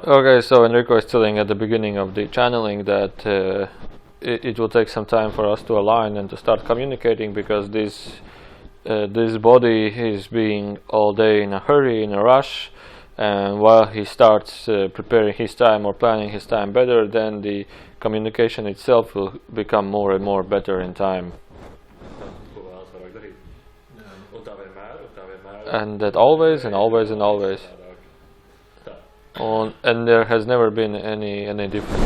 Okay, so Enrico is telling at the beginning of the channeling that it will take some time for us to align and to start communicating, because this body is being all day in a hurry, in a rush, and while he starts preparing his time or planning his time better, then the communication itself will become more and more better in time. And that always and always and always. And there has never been any difference.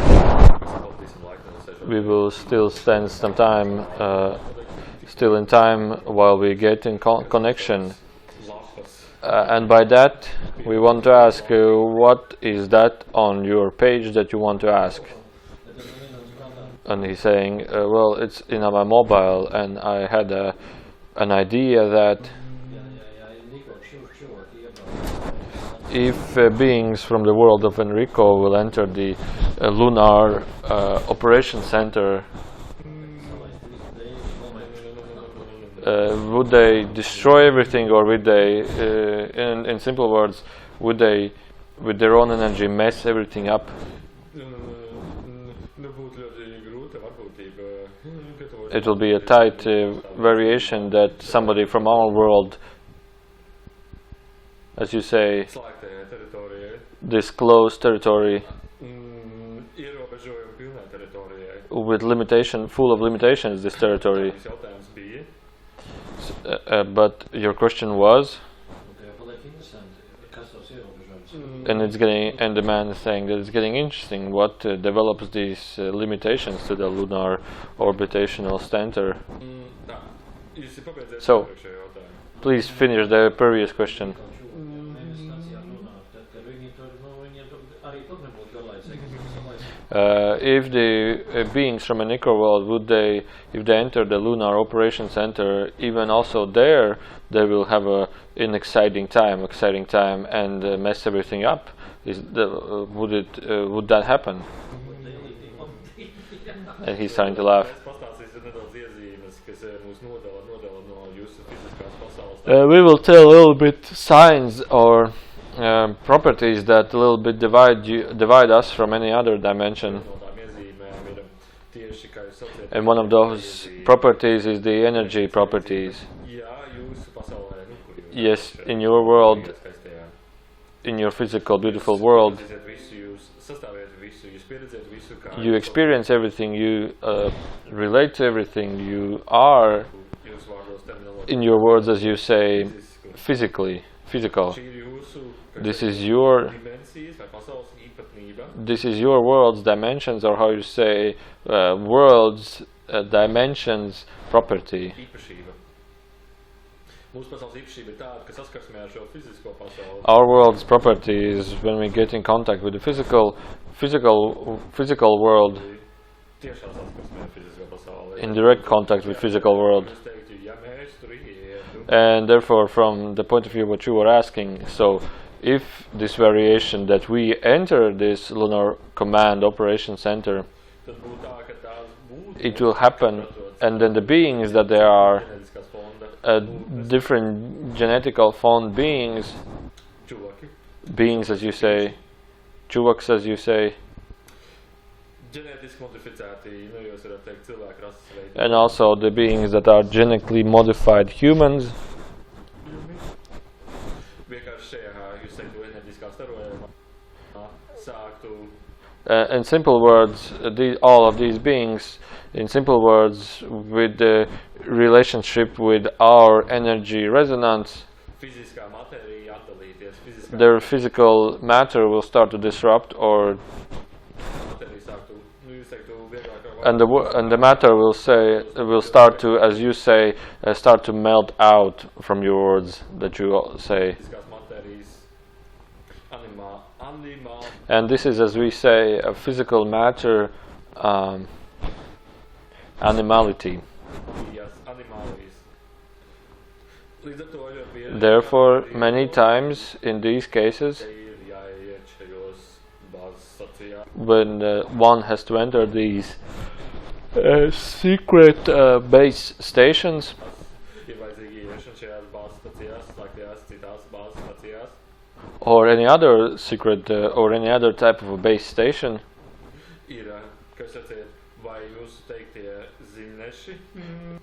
We will still spend some time, still in time, while we get in connection. And by that, we want to ask, what is that on your page that you want to ask? And he's saying, well, it's in my mobile, and I had an idea that if beings from the world of Enrico will enter the lunar operation center, would they destroy everything, or would they, in simple words, would they, with their own energy, mess everything up? It will be a tight variation that somebody from our world, as you say, this closed territory with limitation, full of limitations, this territory. But your question was, and it's getting, and the man is saying that it's getting interesting. What develops these limitations to the lunar orbitational center? So, please finish the previous question. If the beings from an Enrico world, would they, if they enter the lunar operation center, even also there, they will have an exciting time, and mess everything up? Would that happen? And he's starting to laugh. We will tell a little bit signs or properties that a little bit divide us from any other dimension. And one of those properties is the energy properties. Yes, in your world, in your physical, beautiful world, you experience everything, you relate to everything, you are, in your words, as you say, physical. This is your world's dimensions, or how you say, world's dimensions property. Our world's property is when we get in contact with the physical world, in direct contact with physical world. And therefore, from the point of view what you were asking, so if this variation that we enter this lunar command operation center, it will happen, and then the beings that there are different genetical fond beings as you say, chuvaks as you say, and also the beings that are genetically modified humans. In simple words, all of these beings, in simple words, with the relationship with our energy resonance, their physical matter will start to disrupt, or and the matter will start to, as you say, start to melt out from your words that you say. And this is, as we say, a physical matter animality. Therefore, many times in these cases, when one has to enter these secret base stations, or any other secret or any other type of a base station.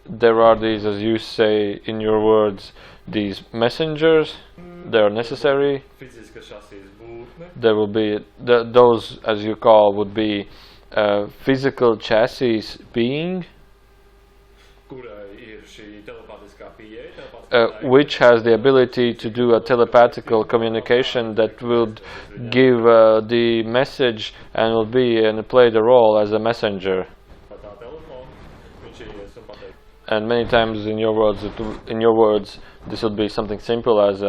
There are these, as you say in your words, these messengers. They are necessary. There will be those, as you call, would be physical chassis being, which has the ability to do a telepathical communication that would give the message and will be and play the role as a messenger. And many times in your words, this would be something simple as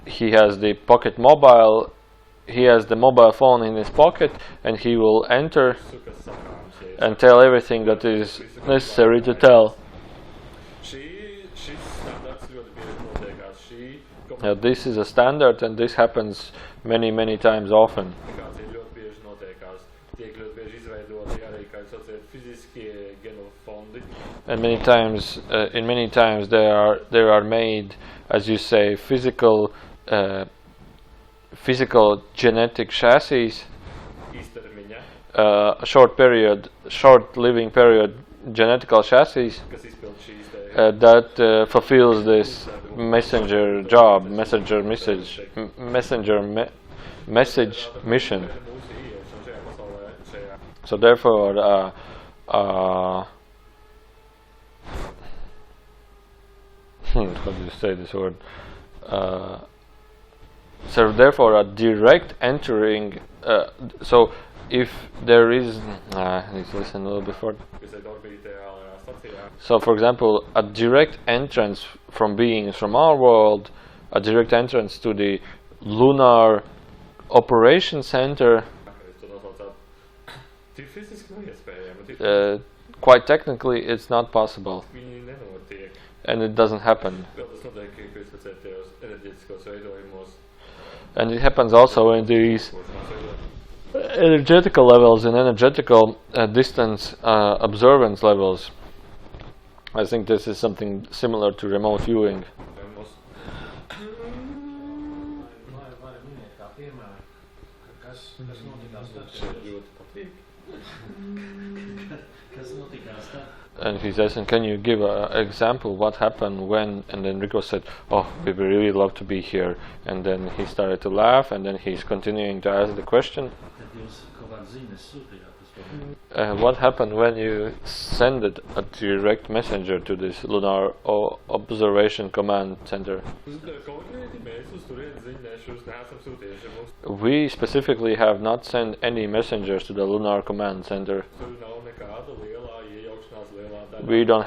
he has the pocket mobile. He has the mobile phone in his pocket, and he will enter and tell everything that is necessary to tell. This is a standard, and this happens many times often. And many times, they are made, as you say, physical genetic chassis, short living period genetical chassis that fulfills this messenger job, message mission. So therefore, how do you say this word? So therefore, a direct entering. So if there is, I need to listen a little before. So, for example, a direct entrance from beings from our world, a direct entrance to the lunar operation center. Quite technically, it's not possible, and it doesn't happen. And it happens also in these energetical levels, in energetical distance observance levels. I think this is something similar to remote viewing. And he says, and can you give an example what happened when? And then Enrico said, oh, we would really love to be here. And then he started to laugh, and then he's continuing to ask the question. What happened when you sent a direct messenger to this lunar observation command center? We specifically have not sent any messengers to the lunar command center. We don't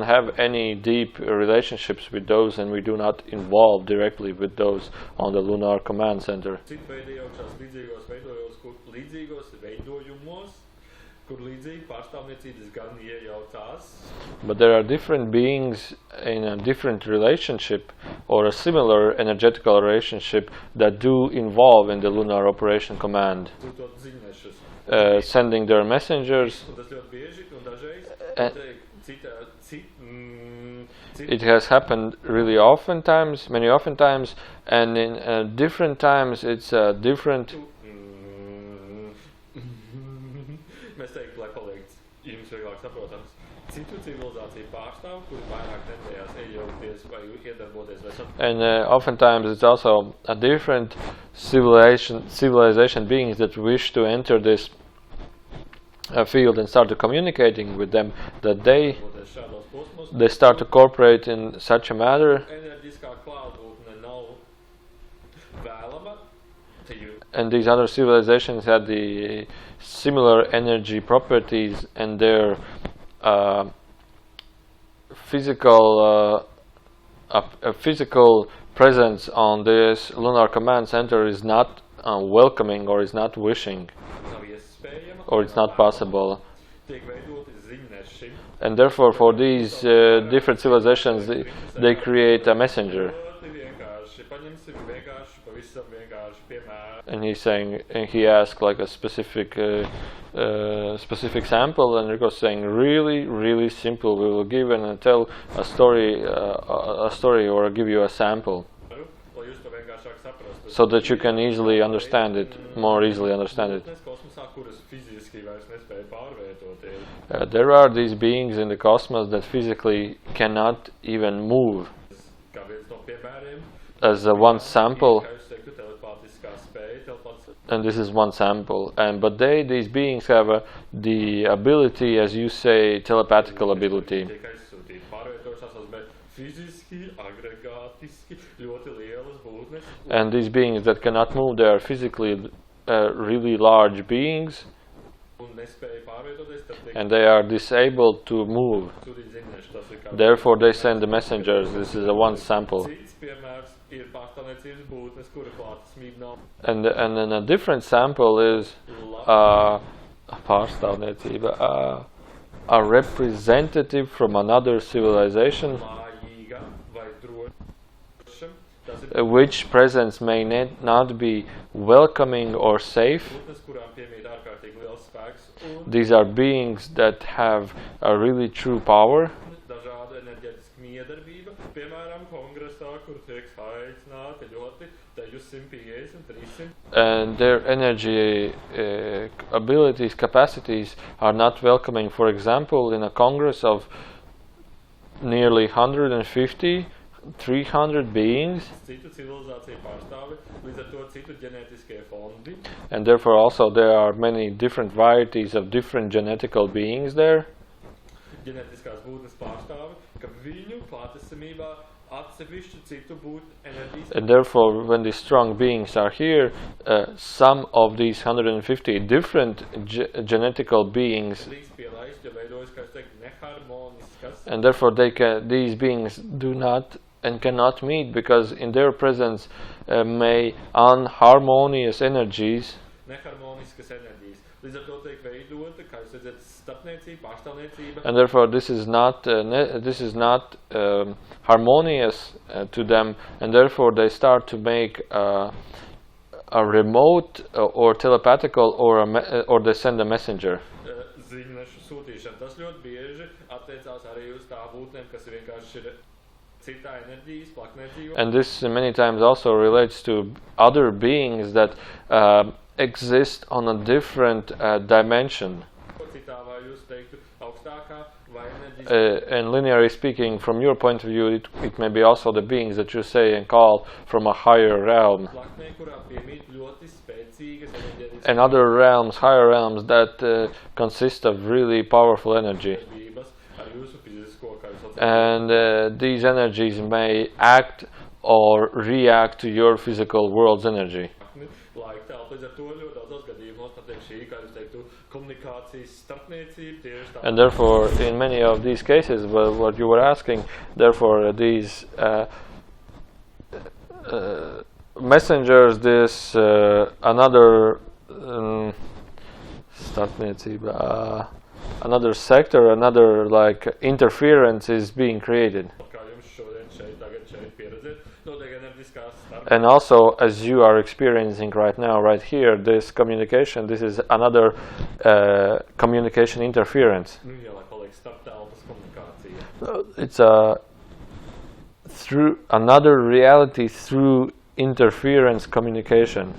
have any deep relationships with those, and we do not involve directly with those on the lunar command center. But there are different beings in a different relationship or a similar energetical relationship that do involve in the lunar operation command, sending their messengers. It has happened really many times, and in different times it's different. And oftentimes it's also a different civilization beings that wish to enter this field and start to communicating with them, that they start to cooperate in such a manner. And these other civilizations had the similar energy properties, and their physical presence on this lunar command center is not welcoming, or is not wishing, or it's not possible. And therefore, for these different civilizations, they create a messenger. And he's saying, and he asked like a specific sample, and Enrico's saying, really simple. We will give and tell a story or give you a sample, so that you can easily understand it, more easily understand it. There are these beings in the cosmos that physically cannot even move. As one sample, and this is one sample, but these beings have the ability, as you say, telepathical ability. And these beings that cannot move, they are physically really large beings, and they are disabled to move. Therefore they send the messengers. This is a one sample. And then a different sample is a representative from another civilization, which presence may not be welcoming or safe. These are beings that have a really true power. And their energy abilities, capacities are not welcoming. For example, in a congress of nearly 150, 300 beings, and therefore also there are many different varieties of different genetical beings there. And therefore, when these strong beings are here, some of these 150 different genetical beings, and therefore these beings do not and cannot meet, because in their presence may unharmonious energies, and therefore this is not harmonious to them, and therefore they start to make a remote or telepathical or they send a messenger. And this many times also relates to other beings that exist on a different dimension. And linearly speaking, from your point of view, it may be also the beings that you say and call from a higher realm. And other realms, higher realms, that consist of really powerful energy. And these energies may act or react to your physical world's energy. And therefore, in many of these cases, what you were asking, therefore these messengers, this another another sector, another like interference is being created. And also, as you are experiencing right now, right here, this communication, this is another communication interference. It's through another reality through interference communication.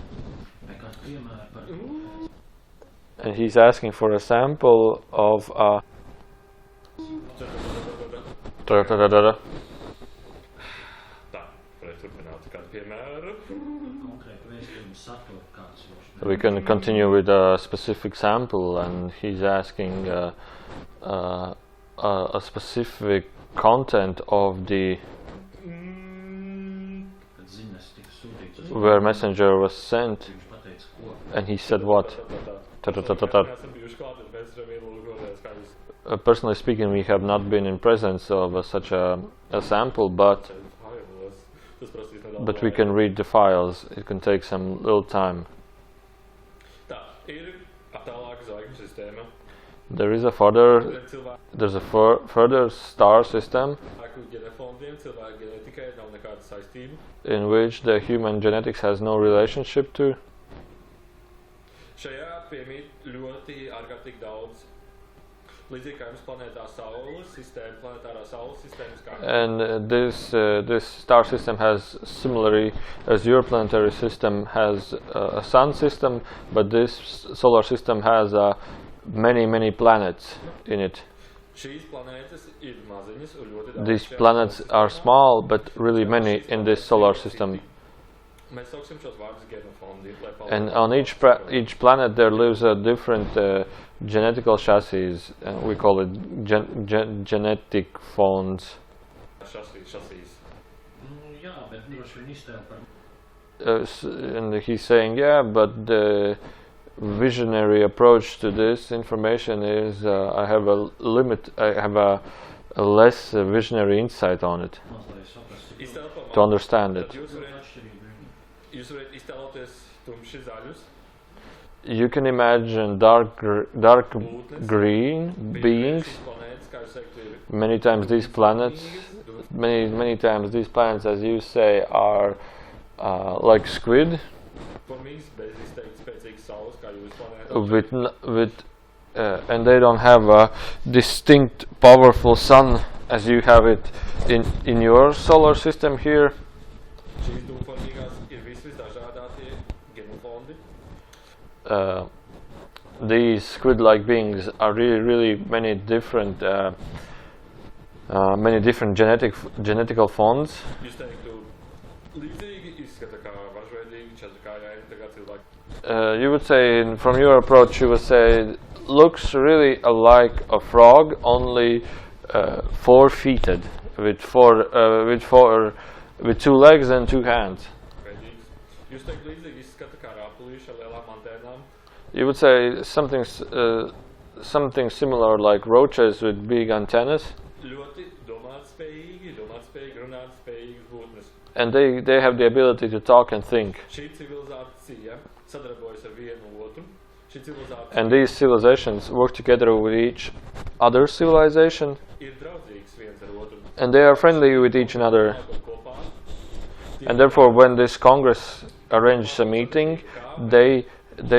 And he's asking for a sample of a we can continue with a specific sample, and he's asking a specific content of the where messenger was sent, and he said what? Personally speaking, we have not been in presence of such a sample, but we can read the files. It can take some little time. There is a further star system, in which the human genetics has no relationship to. And this star system has, similarly as your planetary system has a sun system, but this solar system has many planets in it. These planets are small, but really many in this solar system. And on each planet there lives a different genetical chassis, and we call it genetic phones. And he's saying, yeah, but the visionary approach to this information is I have a limit, I have a less visionary insight on it to understand it. You can imagine dark green beings. Many times these planets, many times these planets, as you say, are like squid, and they don't have a distinct, powerful sun as you have it in your solar system here. These squid-like beings are really many different genetical fonts. You would say, from your approach, you would say, looks really like a frog, only four-feeted, with two legs and two hands. You would say something similar like roaches with big antennas. And they have the ability to talk and think. And these civilizations work together with each other civilization. And they are friendly with each another. And therefore, when this Congress arranges a meeting, they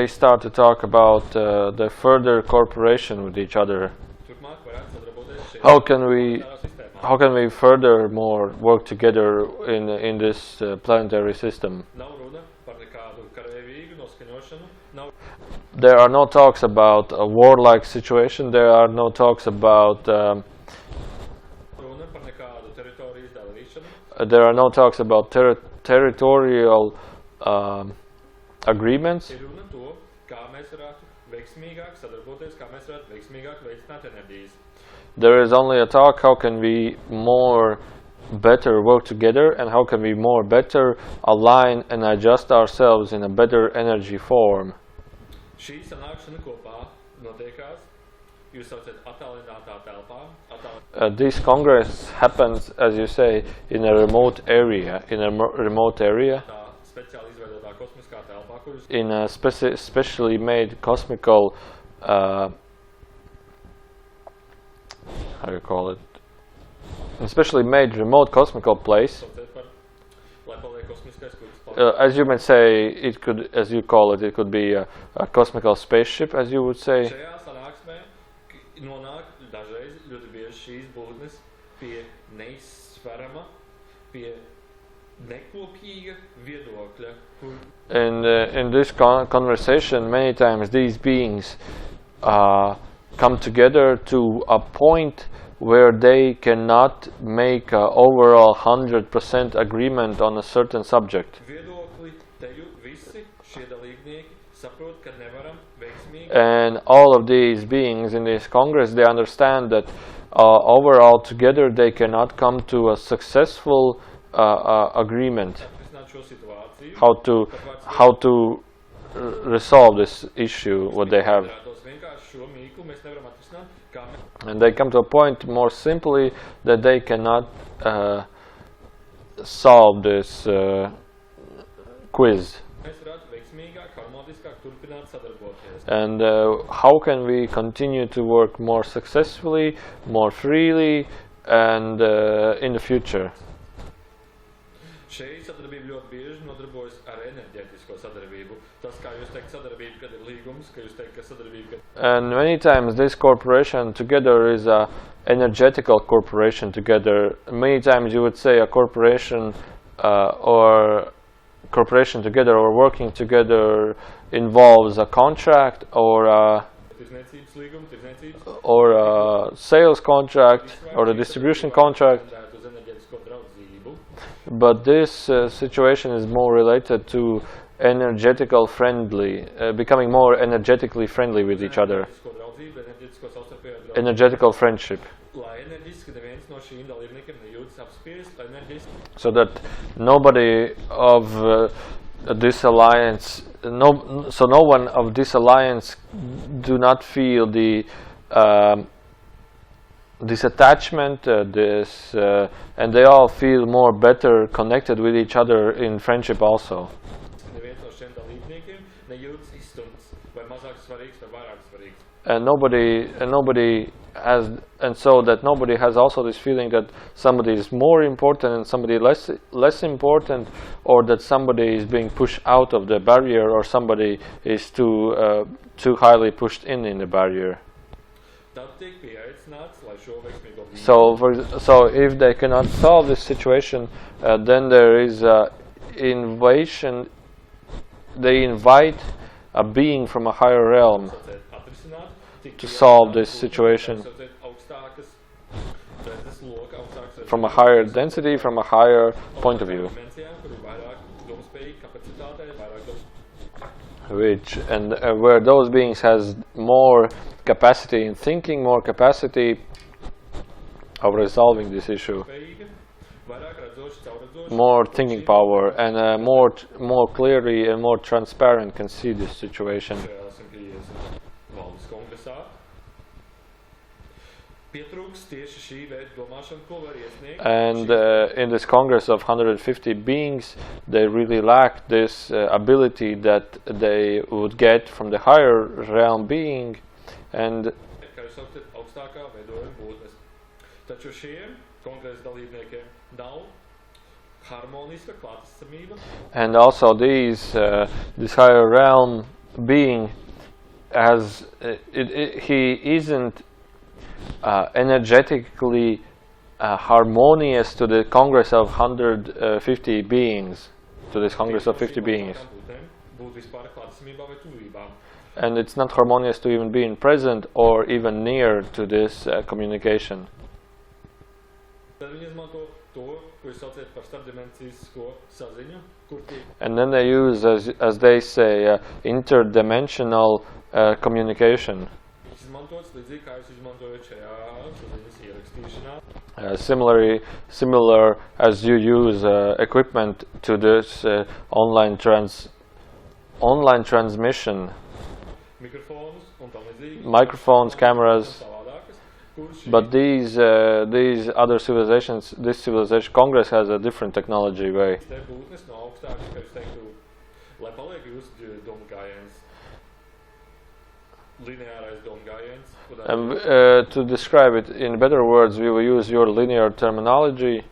start to talk about the further cooperation with each other. How can we furthermore work together in this planetary system? There are no talks about a warlike situation. There are no talks about territorial agreements. There is only a talk, how can we better work together, and how can we better align and adjust ourselves in a better energy form. This Congress happens, as you say, in a remote area, in a specially made cosmical, how do you call it? A specially made remote cosmical place. As you might say, it could, as you call it, it could be a cosmical spaceship, as you would say. And in this conversation, many times these beings come together to a point where they cannot make an overall 100% agreement on a certain subject. And all of these beings in this Congress, they understand that overall together they cannot come to a successful agreement. How to resolve this issue, what they have. And they come to a point more simply that they cannot solve this quiz. And how can we continue to work more successfully, more freely, and in the future? Šī sadarbība ļoti bieži nodarbojas ar enerģētisko sadarbību. Tas, kā jūs teikt, sadarbība, kad ir līgums, ka jūs teikt, ka sadarbība, kad... And many times this cooperation together is a energetical cooperation together. Many times you would say a corporation or cooperation together or working together involves a contract or a sales contract or a distribution contract. But this situation is more related to becoming more energetically friendly with each other. Energetical friendship. So that nobody of this alliance, no one of this alliance do not feel the this attachment, and they all feel more better connected with each other in friendship also. And nobody has, and so that nobody has also this feeling that somebody is more important and somebody less important, or that somebody is being pushed out of the barrier, or somebody is too highly pushed in the barrier. So if they cannot solve this situation, then there is invasion. They invite a being from a higher realm to solve this situation, from a higher density, from a higher point of view, where those beings has more capacity in thinking, more capacity of resolving this issue, more thinking power, and more clearly and more transparent can see this situation. And in this Congress of 150 beings, they really lack this ability that they would get from the higher realm being. And also this higher realm being he isn't energetically harmonious to the Congress of 150 beings, to this Congress of 50 beings. And it's not harmonious to even being present or even near to this communication. And then they use, as they say, interdimensional communication. Similar as you use equipment to this online transmission, microphones, cameras. But these other civilizations, this civilization Congress has a different technology way. To describe it in better words, we will use your linear terminology.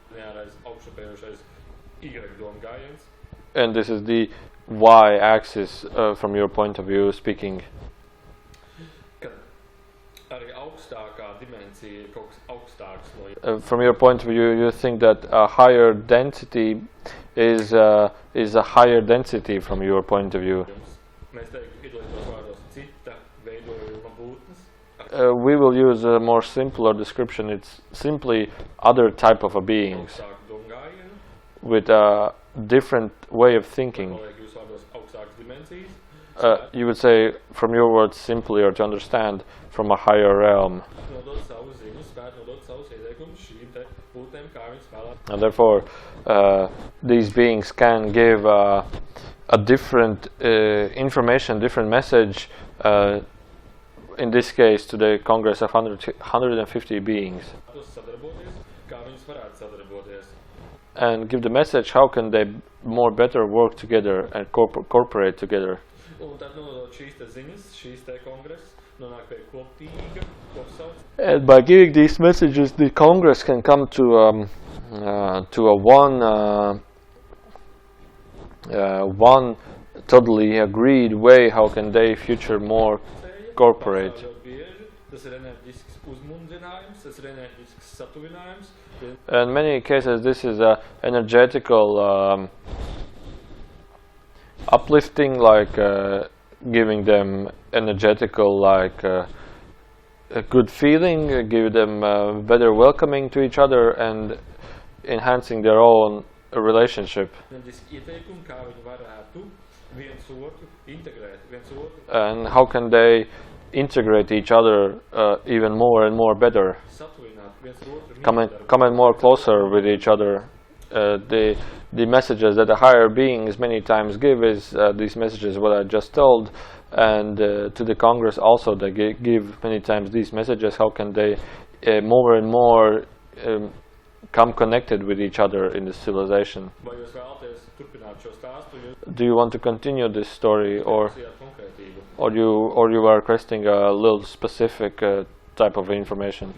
And this is the y-axis from your point of view speaking. From your point of view, you think that a higher density is a higher density from your point of view. We will use a more simpler description. It's simply other type of beings with a different way of thinking. You would say, from your words, simply, or to understand, from a higher realm. And therefore, these beings can give a different information, different message, in this case to the Congress of 150 beings. And give the message how can they more better work together and cooperate together. And by giving these messages, the Congress can come to a one one totally agreed way how can they future more cooperate. In many cases this is a energetical uplifting, like giving them energetical, like a good feeling, give them better welcoming to each other and enhancing their own relationship. And how can they integrate each other even more and more better, come more closer with each other. The messages that the higher beings many times give is these messages what I just told, and to the Congress also they give many times these messages. How can they more and more come connected with each other in this civilization? Do you want to continue this story, or you are requesting a little specific type of information?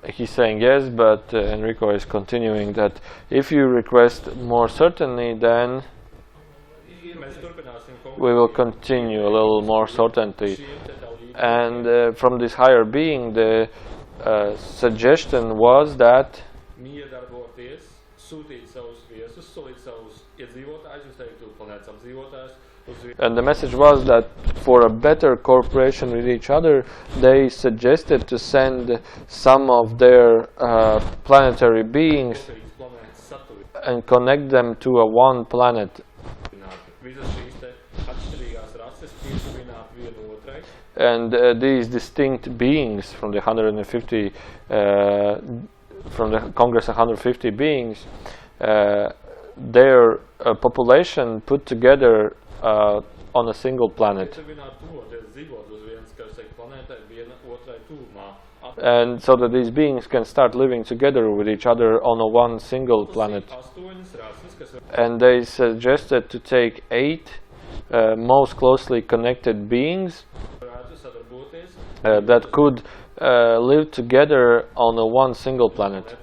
He's saying yes, but Enrico is continuing that if you request more certainty, then we will continue a little more certainty. And from this higher being, the suggestion was that and the message was that for a better cooperation with each other, they suggested to send some of their planetary beings and connect them to a one planet. And these distinct beings from the 150, from the Congress 150 beings, their population put together on a single planet. And so that these beings can start living together with each other on a one single planet. And they suggested to take 8 most closely connected beings that could live together on a one single planet.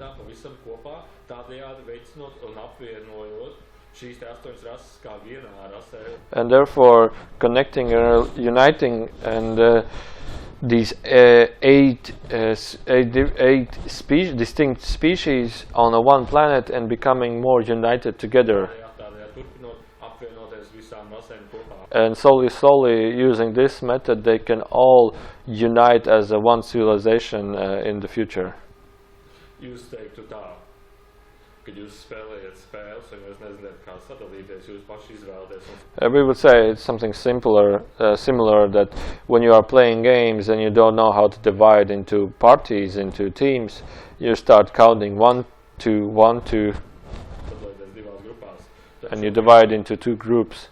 And therefore connecting, uniting, and these 8 distinct species on a one planet and becoming more united together. And slowly using this method, they can all unite as a one civilization in the future. We would say it's something similar that when you are playing games and you don't know how to divide into parties, into teams, you start counting 1, 2, 1, 2, and you divide into 2 groups.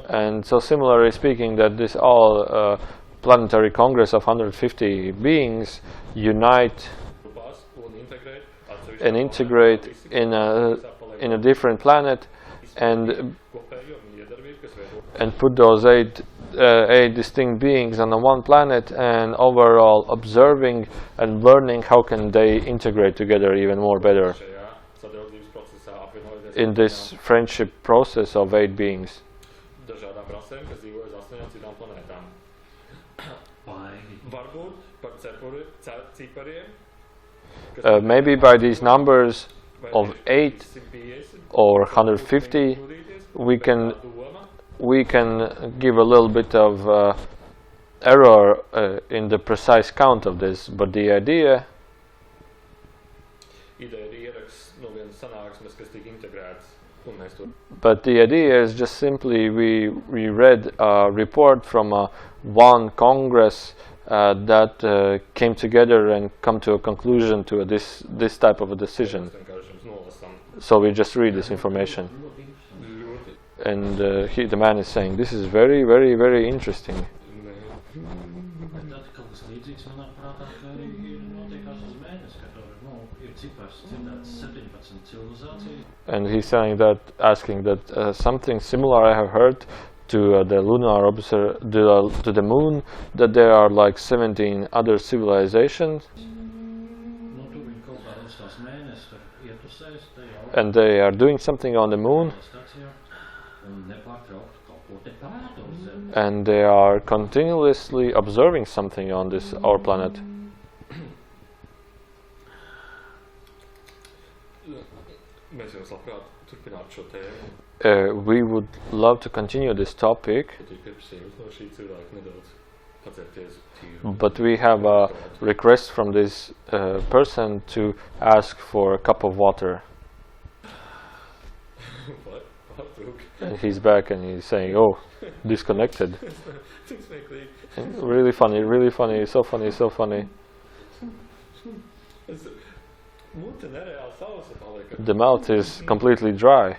And so similarly speaking, that this all planetary congress of 150 beings unite and integrate in a different planet and put those 8 distinct beings on the one planet, and overall observing and learning how can they integrate together even more better in this friendship process of 8 beings. Maybe by these numbers of 8 or 150, we can give a little bit of error in the precise count of this, but the idea is just simply we read a report from one Congress that came together and come to a conclusion to this type of a decision. So we just read this information, and the man is saying this is very, very, very interesting. And he's saying that, asking that something similar I have heard to the lunar to the moon, that there are like 17 other civilizations. and they are doing something on the moon, and they are continuously observing something on this our planet. Mēs jums labprāt turpinātu šo tēmu. We would love to continue this topic, but we have a request from this person to ask for a cup of water. And he's back and he's saying, "Oh, disconnected." Really funny, so funny, so funny. The mouth is completely dry.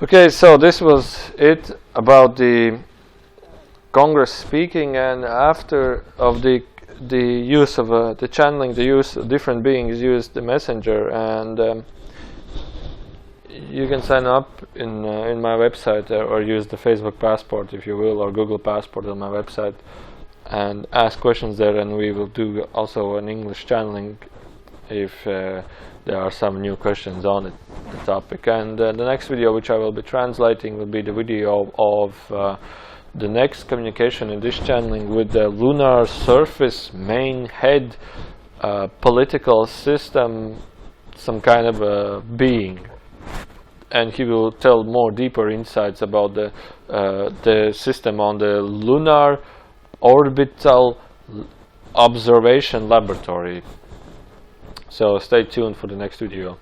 Okay, so this was it about the Congress speaking, and after of the use of the channeling, the use of different beings use the messenger, and you can sign up in my website or use the Facebook Passport, if you will, or Google Passport on my website, and ask questions there, and we will do also an English channeling if there are some new questions on it, the topic. And the next video, which I will be translating, will be the video of the next communication in this channeling with the lunar surface main head political system, some kind of a being. And he will tell more deeper insights about the system on the lunar orbital observation laboratory. So stay tuned for the next video.